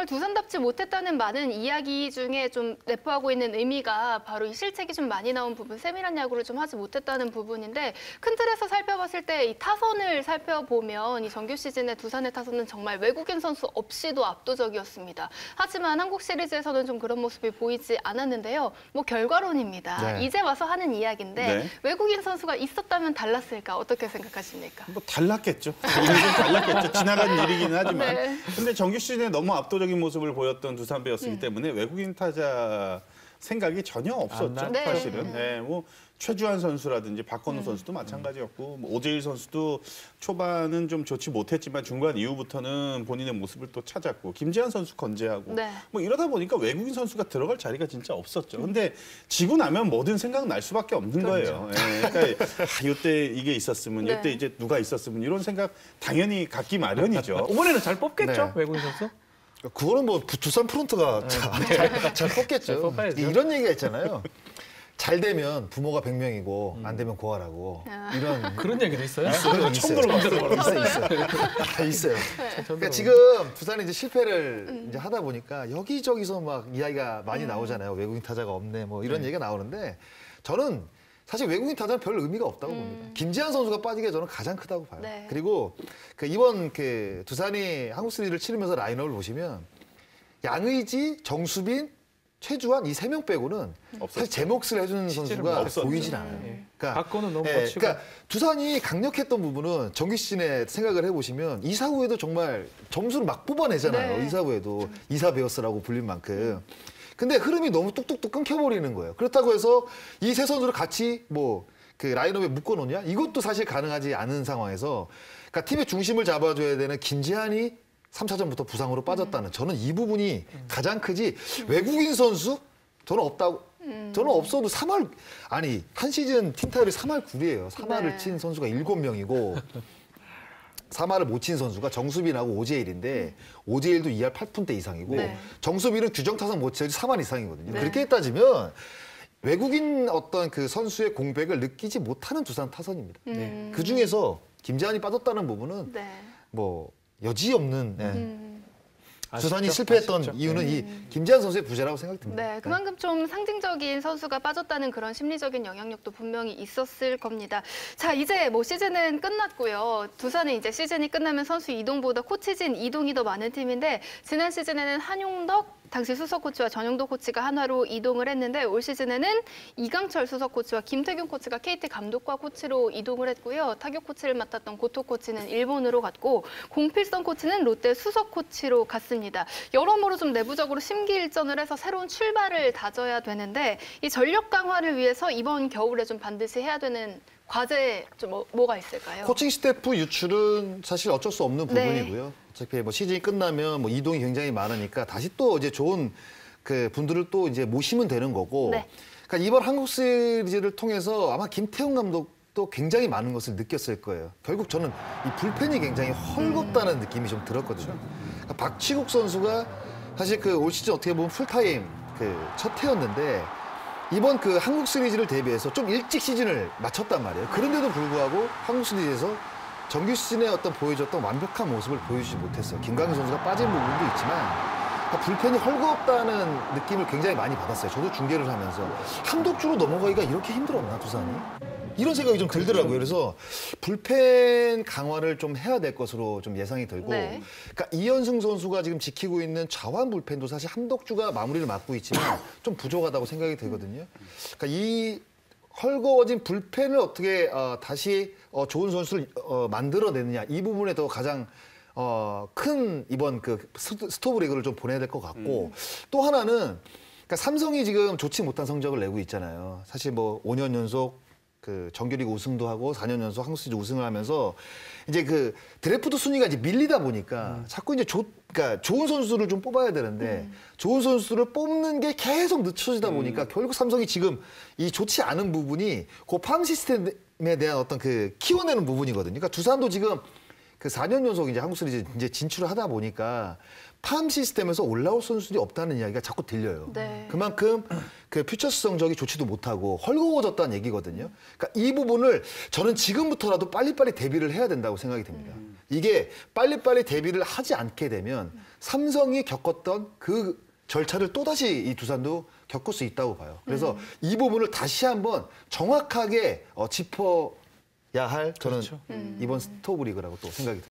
정말 두산답지 못했다는 많은 이야기 중에 좀 내포하고 있는 의미가 바로 이 실책이 좀 많이 나온 부분, 세밀한 야구를 좀 하지 못했다는 부분인데 큰 틀에서 살펴봤을 때 이 타선을 살펴보면 이 정규 시즌에 두산의 타선은 정말 외국인 선수 없이도 압도적이었습니다. 하지만 한국 시리즈에서는 좀 그런 모습이 보이지 않았는데요. 뭐 결과론입니다. 네. 이제 와서 하는 이야기인데 네. 외국인 선수가 있었다면 달랐을까? 어떻게 생각하십니까? 뭐 달랐겠죠. 달랐겠죠. 지나간 일이기는 하지만. 네. 근데 정규 시즌에 너무 압도적인 모습을 보였던 두산 베어스이기 때문에 외국인 타자 생각이 전혀 없었죠. 네. 사실은. 네, 뭐 최주환 선수라든지 박건우 선수도 마찬가지였고 뭐 오재일 선수도 초반은 좀 좋지 못했지만 중반 이후부터는 본인의 모습을 또 찾았고 김재환 선수 건재하고 네. 뭐 이러다 보니까 외국인 선수가 들어갈 자리가 진짜 없었죠. 근데 지고 나면 뭐든 생각날 수밖에 없는 거예요. 예, 그러니까 이때 이게 있었으면 네. 이때 이제 누가 있었으면 이런 생각 당연히 갖기 마련이죠. 이번에는 잘 뽑겠죠? 네. 외국인 선수? 그거는 뭐 두산 프론트가 잘 뽑겠죠. 잘 뽑아야죠. 이런 얘기가 있잖아요. 잘 되면 부모가 100명이고 안 되면 고아라고. 이런 그런 얘기도 있어요? 그런 게 처음 들어봤어요. 있어요. 있어요. 그러니까 지금 두산이 이제 실패를 이제 하다 보니까 여기저기서 막 이야기가 많이 나오잖아요. 외국인 타자가 없네, 뭐 이런 얘기가 나오는데 저는 사실 외국인 타자는 별 의미가 없다고 봅니다. 김재환 선수가 빠지게 저는 가장 크다고 봐요. 네. 그리고 이번 두산이 한국 시리즈를 치르면서 라인업을 보시면 양의지, 정수빈, 최주환 이 3명 빼고는 사실 제 몫을 해주는 선수가 없었죠. 보이진 않아요. 그러니까, 박건우 너무 멋지고. 그러니까 두산이 강력했던 부분은 정규 시즌에 생각을 해보시면 이사후에도 정말 점수를 막 뽑아내잖아요. 네. 이사후에도 이사 베어스라고 불린 만큼. 근데 흐름이 너무 뚝뚝뚝 끊겨버리는 거예요. 그렇다고 해서 이 세 선수를 같이 뭐 그 라인업에 묶어놓냐? 이것도 사실 가능하지 않은 상황에서 그러니까 팀의 중심을 잡아줘야 되는 김재환이 3차전부터 부상으로 빠졌다는 저는 이 부분이 가장 크지 외국인 선수? 저는 없다고. 저는 없어도 3할 아니 한 시즌 팀 타율이 3할 9리예요. 3할을 네. 친 선수가 7명이고 3할을 못 친 선수가 정수빈하고 오재일인데 오재일도 2할 8푼대 이상이고 네. 정수빈은 규정 타선 못 쳐야지 3할 이상이거든요. 네. 그렇게 따지면 외국인 어떤 그 선수의 공백을 느끼지 못하는 두산 타선입니다. 그 중에서 김재환이 빠졌다는 부분은 네. 뭐 여지없는 두산이 아쉽죠? 실패했던 아쉽죠. 이유는 이 김재환 선수의 부재라고 생각됩니다. 네, 그만큼 좀 상징적인 선수가 빠졌다는 그런 심리적인 영향력도 분명히 있었을 겁니다. 자, 이제 뭐 시즌은 끝났고요. 두산은 이제 시즌이 끝나면 선수 이동보다 코치진 이동이 더 많은 팀인데 지난 시즌에는 한용덕 당시 수석 코치와 전용덕 코치가 한화로 이동을 했는데 올 시즌에는 이강철 수석 코치와 김태균 코치가 KT 감독과 코치로 이동을 했고요. 타격 코치를 맡았던 고토 코치는 일본으로 갔고 공필성 코치는 롯데 수석 코치로 갔습니다. 여러모로 좀 내부적으로 심기일전을 해서 새로운 출발을 다져야 되는데 이 전력 강화를 위해서 이번 겨울에 좀 반드시 해야 되는 과제 좀 뭐가 있을까요? 코칭 스태프 유출은 사실 어쩔 수 없는 네. 부분이고요. 어차피 뭐 시즌이 끝나면 뭐 이동이 굉장히 많으니까 다시 또 이제 좋은 그 분들을 또 이제 모시면 되는 거고. 네. 그러니까 이번 한국 시리즈를 통해서 아마 김태형 감독도 굉장히 많은 것을 느꼈을 거예요. 결국 저는 이 불펜이 굉장히 헐겁다는 느낌이 좀 들었거든요. 그러니까 박치국 선수가 사실 그 올 시즌 어떻게 보면 풀타임 그 첫 해였는데 이번 그 한국 시리즈를 대비해서 좀 일찍 시즌을 마쳤단 말이에요. 그런데도 불구하고 한국 시리즈에서 정규 시즌에 어떤 보여줬던 완벽한 모습을 보여주지 못했어요. 김광현 선수가 빠진 부분도 있지만 그러니까 불펜이 헐겁다는 느낌을 굉장히 많이 받았어요. 저도 중계를 하면서 한독주로 넘어가기가 이렇게 힘들었나 두산이? 이런 생각이 좀 들더라고요. 그래서 불펜 강화를 좀 해야 될 것으로 좀 예상이 들고 네. 그러니까 이현승 선수가 지금 지키고 있는 좌완 불펜도 사실 한덕주가 마무리를 맡고 있지만 좀 부족하다고 생각이 들거든요. 그러니까 이 헐거워진 불펜을 어떻게 다시 좋은 선수를 만들어내느냐 이 부분에 더 가장 큰 이번 그 스토브 리그를 좀 보내야 될 것 같고 또 하나는 그러니까 삼성이 지금 좋지 못한 성적을 내고 있잖아요. 사실 뭐 5년 연속 그 정규리그 우승도 하고 4년 연속 한국 시리즈 우승을 하면서 이제 그 드래프트 순위가 이제 밀리다 보니까 자꾸 이제 그러니까 좋은 선수를 좀 뽑아야 되는데 좋은 선수를 뽑는 게 계속 늦춰지다 보니까 결국 삼성이 지금 이 좋지 않은 부분이 그 팜 시스템에 대한 어떤 그 키워내는 부분이거든요. 그러니까 두산도 지금 그 4년 연속 이제 한국 시리즈 이제 진출을 하다 보니까 팜 시스템에서 올라올 선수들이 없다는 이야기가 자꾸 들려요. 네. 그만큼 그 퓨처스 성적이 좋지도 못하고 헐거워졌다는 얘기거든요. 그러니까 이 부분을 저는 지금부터라도 빨리빨리 대비를 해야 된다고 생각이 됩니다. 이게 빨리빨리 데뷔를 하지 않게 되면 삼성이 겪었던 그 절차를 또다시 이 두산도 겪을 수 있다고 봐요. 그래서 이 부분을 다시 한번 정확하게 짚어야 할 저는 이번 스토브리그라고 또 생각이 듭니다.